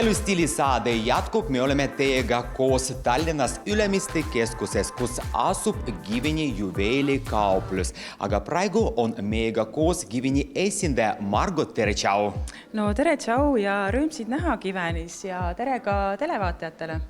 Olüstiilisaade jätkub, me oleme teiega koos Tallinnas Ülemiste keskuses, kus asub Giveni juveelikauplus. Aga praegu on meiega koos Giveni esindaja Margot, tere tšau! No tere tšau ja rõõmsid näha Givenis ja tere ka televaatajatele!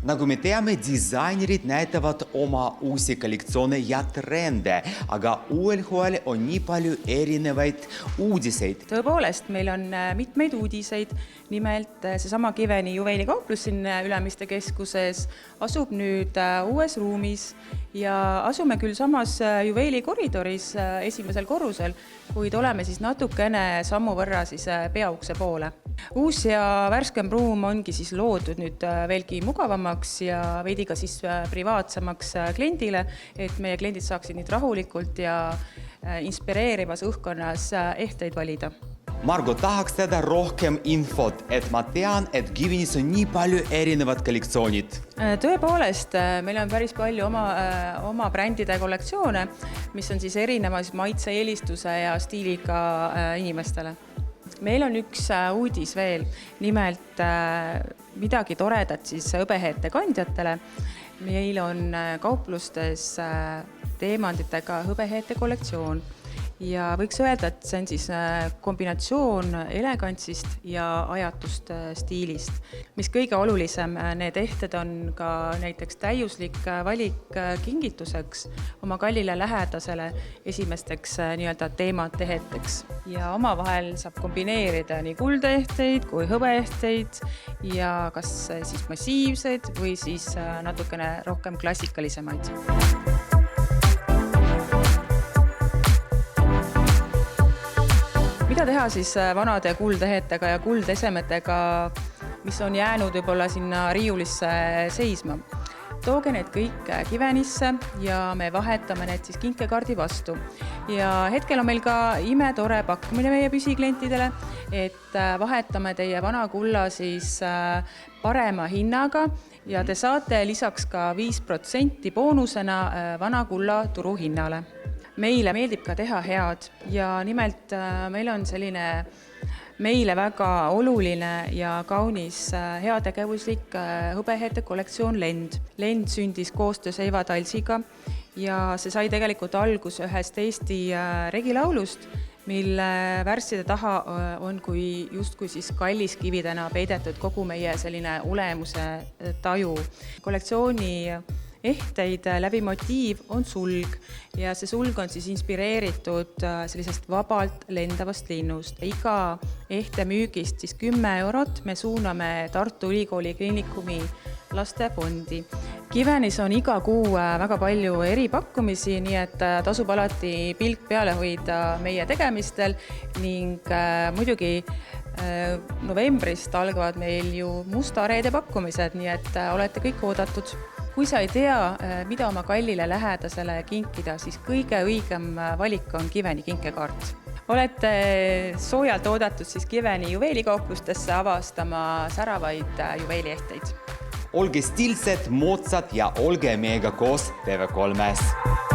Nagu me teame, disainerid näitavad oma uusi kollektsioone ja trende, aga uuel hooajal on nii palju erinevaid uudiseid. Tõepoolest, meil on mitmeid uudiseid. Nimelt seesama Giveni juveelikauplus siin Ülemiste keskuses asub nüüd uues ruumis ja asume küll samas juveelikoridoris esimesel korrusel, kuid oleme siis natukene sammu võrra siis peaukse poole. Uus ja värskem ruum ongi siis loodud nüüd veelgi mugavamaks ja veidi ka siis privaatsemaks kliendile, et meie kliendid saaksid nüüd rahulikult ja inspireerivas õhkkonnas ehteid valida. Margot, tahaks teada rohkem infot, et ma tean, et Givenis on nii palju erinevad kollektsioonid. Tõepoolest, meil on päris palju oma brändide kollektsioone, mis on siis erineva maitse, eelistuse ja stiiliga inimestele. Meil on üks uudis veel, nimelt midagi toredat siis hõbeheete kandjatele. Meil on kauplustes teemantidega hõbeheete kollektsioon ja võiks öelda, et see on siis kombinatsioon elegantsist ja ajatust stiilist. Mis kõige olulisem, need ehted on ka näiteks täiuslik valik kingituseks oma kallile lähedasele esimesteks nii-öelda teemateheteks. Ja omavahel saab kombineerida nii kuldaehteid kui hõbeehteid ja kas siis massiivseid või siis natukene rohkem klassikalisemaid. Mida teha siis vanade kuldehetega ja kuldesemetega, mis on jäänud võib-olla sinna riiulisse seisma? Tooge need kõik Givenisse ja me vahetame need siis kinkekaardi vastu. Ja hetkel on meil ka imetore pakkumine meie püsiklientidele, et vahetame teie vana kulla siis parema hinnaga ja te saate lisaks ka 5% boonusena vana kulla turuhinnale. Meile meeldib ka teha head ja nimelt meil on selline meile väga oluline ja kaunis heategevuslik hõbeheete kollektsioon Lend. Lend sündis koostöös Eiva Talsiga ja see sai tegelikult algus ühest Eesti regilaulust, mille värsside taha on justkui siis kalliskividena peidetud kogu meie selline olemuse taju. Kollektsiooni ehteid läbi motiiv on sulg ja see sulg on siis inspireeritud sellisest vabalt lendavast linnust. Iga ehte müügist siis 10 eurot me suuname Tartu Ülikooli Kliinikumi lastefondi. Givenis on iga kuu väga palju eripakkumisi, nii et tasub alati pilk peale hoida meie tegemistel ning muidugi novembrist algavad meil ju musta reede pakkumised, nii et olete kõik oodatud. Kui sa ei tea, mida oma kallile lähedasele kinkida, siis kõige õigem valik on Giveni kinkekaart. Olete soojalt oodatud siis Giveni juveelikauplustesse avastama säravaid juveeliehteid. Olge stiilsed, moodsad ja olge meiega koos TV3-s!